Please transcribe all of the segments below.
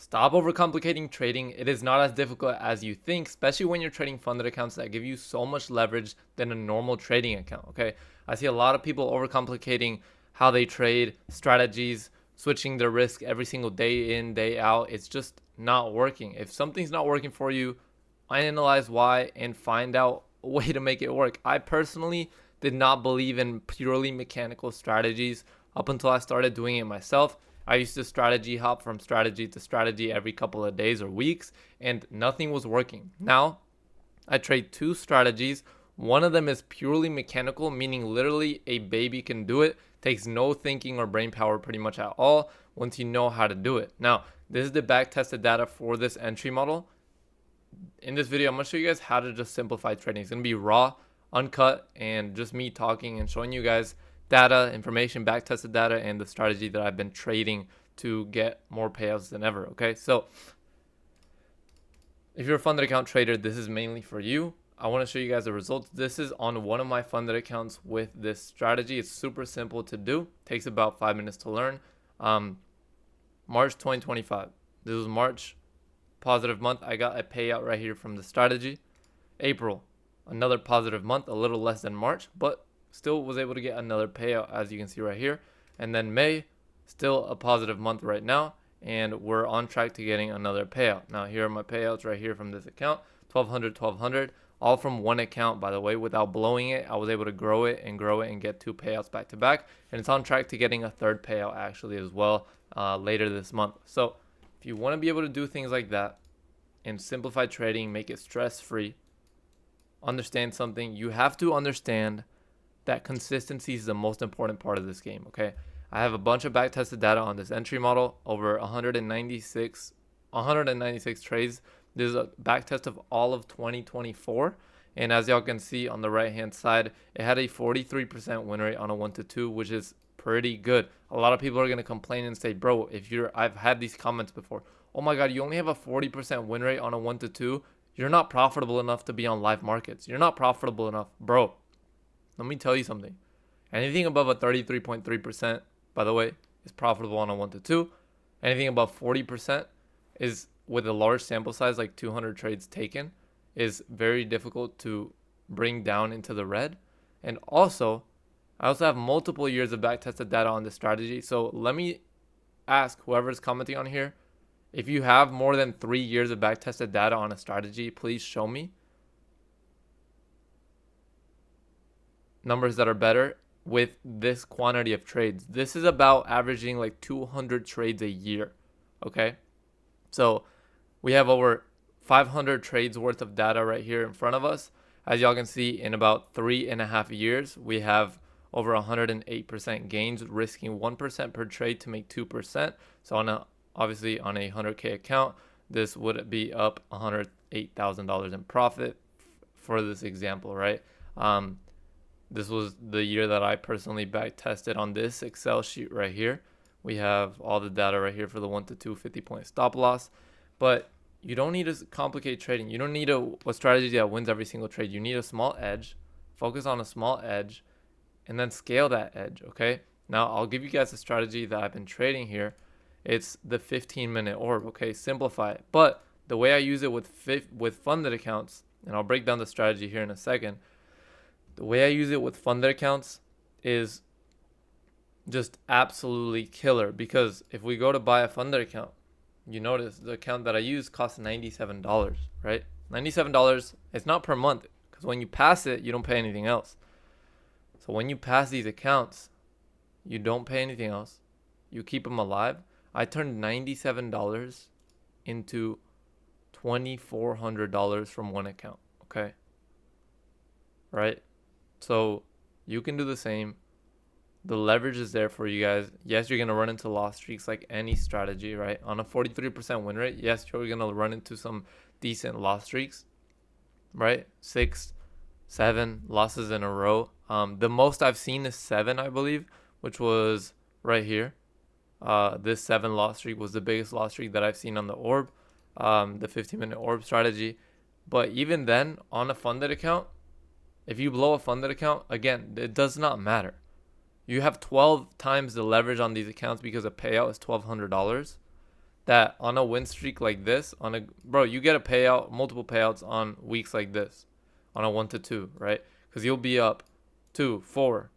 Stop overcomplicating trading. It is not as difficult as you think, especially when you're trading funded accounts that give you so much leverage than a normal trading account. Okay. I see a lot of people overcomplicating how they trade, strategies, switching their risk every single day in, day out. It's just not working. If something's not working for you, analyze why and find out a way to make it work. I personally did not believe in purely mechanical strategies up until I started doing it myself. I used to strategy hop from strategy to strategy every couple of days or weeks, and nothing was working. Now, I trade two strategies. One of them is purely mechanical, meaning literally a baby can do it. Takes no thinking or brain power pretty much at all once you know how to do it. Now, this is the back tested data for this entry model. In this video, I'm going to show you guys how to just simplify trading. It's going to be raw, uncut, and just me talking and showing you guys data, information, back tested data, and the strategy that I've been trading to get more payouts than ever. Okay, so if you're a funded account trader, this is mainly for you. I want to show you guys the results. This is on one of my funded accounts with this strategy. It's super simple to do. Takes about 5 minutes to learn. March 2025. This was March, positive month. I got a payout right here from the strategy. April, another positive month, a little less than March, but still was able to get another payout, as you can see right here. And then May, still a positive month right now, and we're on track to getting another payout. Now here are my payouts right here from this account. 1200, all from one account, by the way. Without blowing it, I was able to grow it and get two payouts back to back, and it's on track to getting a third payout actually as well later this month. So if you want to be able to do things like that and simplify trading, make it stress-free, understand something, you have to understand that consistency is the most important part of this game. Okay, I have a bunch of back tested data on this entry model, over 196 trades. This is a back test of all of 2024, and as y'all can see on the right hand side, it had a 43% win rate on a 1 to 2, which is pretty good. A lot of people are going to complain and say, bro, I've had these comments before, oh my god, you only have a 40% win rate on a 1 to 2, you're not profitable enough to be on live markets, you're not profitable enough. Bro, let me tell you something. Anything above a 33.3%, by the way, is profitable on a 1 to 2. Anything above 40% is, with a large sample size like 200 trades taken, is very difficult to bring down into the red. And also, I also have multiple years of back tested data on this strategy. So let me ask whoever's commenting on here, if you have more than 3 years of back tested data on a strategy, please show me numbers that are better with this quantity of trades. This is about averaging like 200 trades a year. Okay, so we have over 500 trades worth of data right here in front of us. As y'all can see, in about 3.5 years, we have over 108% gains, risking 1% per trade to make 2%. So obviously on a 100K account, this would be up $108,000 in profit for this example, right? This was the year that I personally back tested on this Excel sheet right here. We have all the data right here for the 1 to 2 50-point stop loss. But you don't need to complicate trading. You don't need a strategy that wins every single trade. You need a small edge. Focus on a small edge and then scale that edge, okay? Now, I'll give you guys a strategy that I've been trading here. It's the 15-minute orb, okay? Simplify it. But the way I use it with funded accounts, and I'll break down the strategy here in a second, the way I use it with funded accounts is just absolutely killer, because if we go to buy a funded account, you notice the account that I use costs $97, right? $97, it's not per month, because when you pass it, you don't pay anything else. So when you pass these accounts, you don't pay anything else. You keep them alive. I turned $97 into $2,400 from one account, okay? Right? So you can do the same. The leverage is there for you guys. Yes, you're going to run into loss streaks like any strategy, right? On a 43% win rate, yes, you're going to run into some decent loss streaks, right? 6, 7 losses in a row. The most I've seen is 7, I believe, which was right here. This 7 loss streak was the biggest loss streak that I've seen on the orb, the 15-minute orb strategy. But even then, on a funded account, if you blow a funded account, again, it does not matter. You have 12 times the leverage on these accounts because a payout is $1,200. that on a win streak like this, bro, you get a payout, multiple payouts on weeks like this, on a 1 to 2, right? Because you'll be up 2, 4,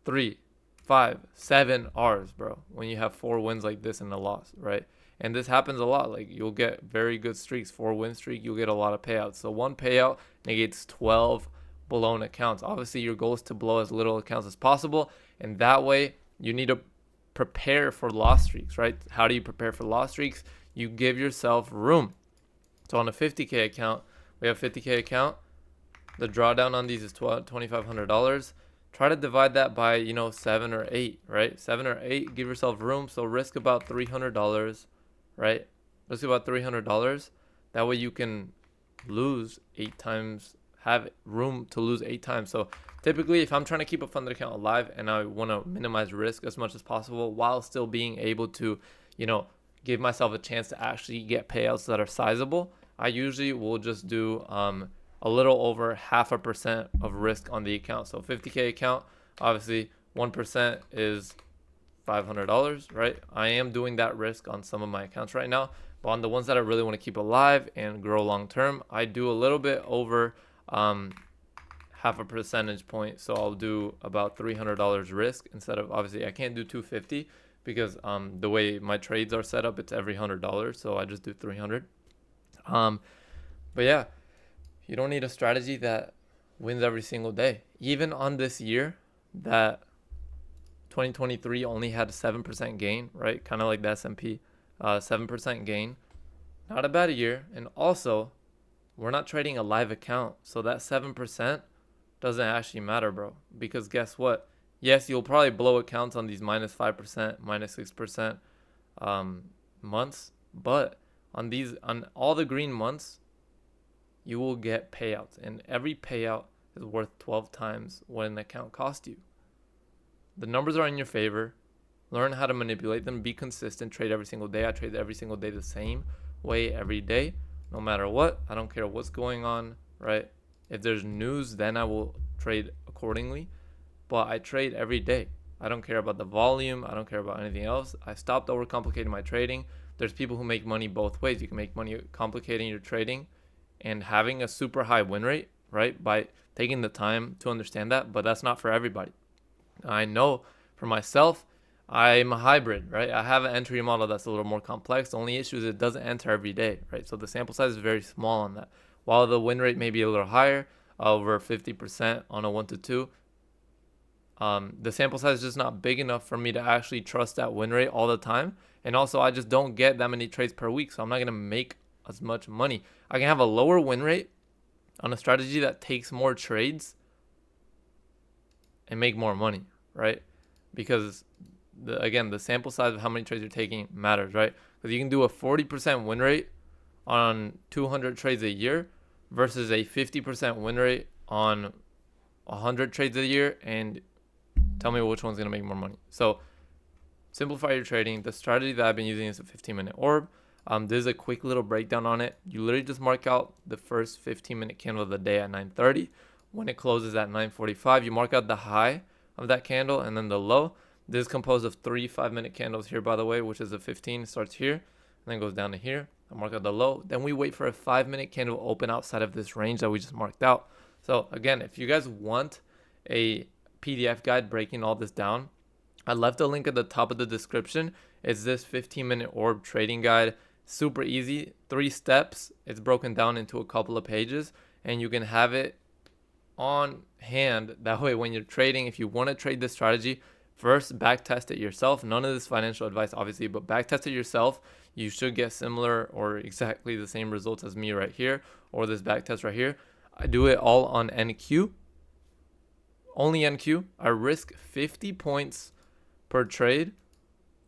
3, 5, 7 R's, bro, when you have 4 wins like this and a loss, right? And this happens a lot. Like, you'll get very good streaks, 4-win streak, you'll get a lot of payouts. So one payout negates 12 blown accounts. Obviously, your goal is to blow as little accounts as possible, and that way you need to prepare for loss streaks, right? How do you prepare for loss streaks? You give yourself room. So on a 50K account, we have 50K account. The drawdown on these is $2,500. Try to divide that by, 7 or 8, right? 7 or 8, give yourself room. So risk about $300, right? Risk about $300. That way you can lose 8 times, have room to lose 8 times. So typically, if I'm trying to keep a funded account alive and I want to minimize risk as much as possible while still being able to, give myself a chance to actually get payouts that are sizable, I usually will just do a little over 0.5% of risk on the account. So 50K account, obviously 1% is $500, right? I am doing that risk on some of my accounts right now, but on the ones that I really want to keep alive and grow long term, I do a little bit over 0.5 percentage point. So I'll do about $300 risk instead of, obviously I can't do 250 because the way my trades are set up, it's every $100. So I just do 300. But yeah, you don't need a strategy that wins every single day. Even on this year that 2023 only had a 7% gain, right? Kind of like the S&P, 7% gain. Not a bad year. And also, we're not trading a live account. So that 7% doesn't actually matter, bro. Because guess what? Yes, you'll probably blow accounts on these -5%, -6% months. But on all the green months, you will get payouts, and every payout is worth 12 times what an account cost you. The numbers are in your favor. Learn how to manipulate them. Be consistent. Trade every single day. I trade every single day the same way every day, no matter what. I don't care what's going on, right? If there's news, then I will trade accordingly. But I trade every day. I don't care about the volume. I don't care about anything else. I stopped overcomplicating my trading. There's people who make money both ways. You can make money complicating your trading and having a super high win rate, right? By taking the time to understand that, but that's not for everybody. I know for myself, I'm a hybrid, right? I have an entry model that's a little more complex. The only issue is it doesn't enter every day, right? So the sample size is very small on that. While the win rate may be a little higher, over 50% on a 1 to 2, the sample size is just not big enough for me to actually trust that win rate all the time. And also, I just don't get that many trades per week, so I'm not going to make as much money. I can have a lower win rate on a strategy that takes more trades and make more money, right? Because the sample size of how many trades you're taking matters, right? Because you can do a 40% win rate on 200 trades a year versus a 50% win rate on 100 trades a year, and tell me which one's going to make more money. So simplify your trading. The strategy that I've been using is a 15-minute orb. There's a quick little breakdown on it. You literally just mark out the first 15-minute candle of the day at 9:30. When it closes at 9:45, you mark out the high of that candle and then the low. This is composed of 3 5-minute candles here, by the way, which is a 15. It starts here and then goes down to here. I mark out the low. Then we wait for a 5-minute candle to open outside of this range that we just marked out. So again, if you guys want a PDF guide breaking all this down, I left a link at the top of the description. It's this 15-minute orb trading guide. Super easy, 3 steps. It's broken down into a couple of pages, and you can have it on hand. That way, when you're trading, if you want to trade this strategy, first backtest it yourself. None of this financial advice, obviously, but backtest it yourself. You should get similar or exactly the same results as me right here, or this backtest right here. I do it all on NQ. Only NQ. I risk 50 points per trade,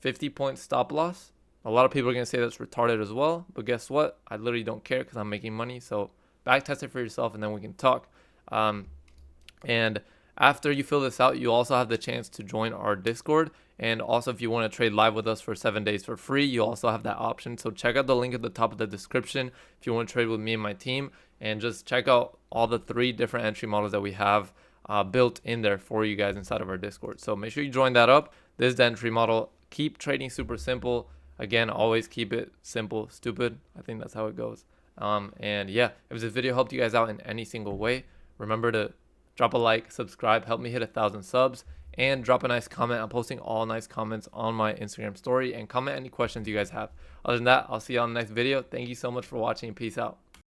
50 points stop loss. A lot of people are going to say that's retarded as well, but guess what? I literally don't care because I'm making money. So backtest it for yourself, and then we can talk. And after you fill this out, you also have the chance to join our Discord. And also, if you want to trade live with us for 7 days for free, you also have that option. So check out the link at the top of the description if you want to trade with me and my team. And just check out all the 3 different entry models that we have built in there for you guys inside of our Discord. So make sure you join that up. This is the entry model. Keep trading super simple. Again, always keep it simple, stupid. I think that's how it goes. And yeah, if this video helped you guys out in any single way, remember to drop a like, subscribe, help me hit 1,000 subs, and drop a nice comment. I'm posting all nice comments on my Instagram story, and comment any questions you guys have. Other than that, I'll see you on the next video. Thank you so much for watching. Peace out.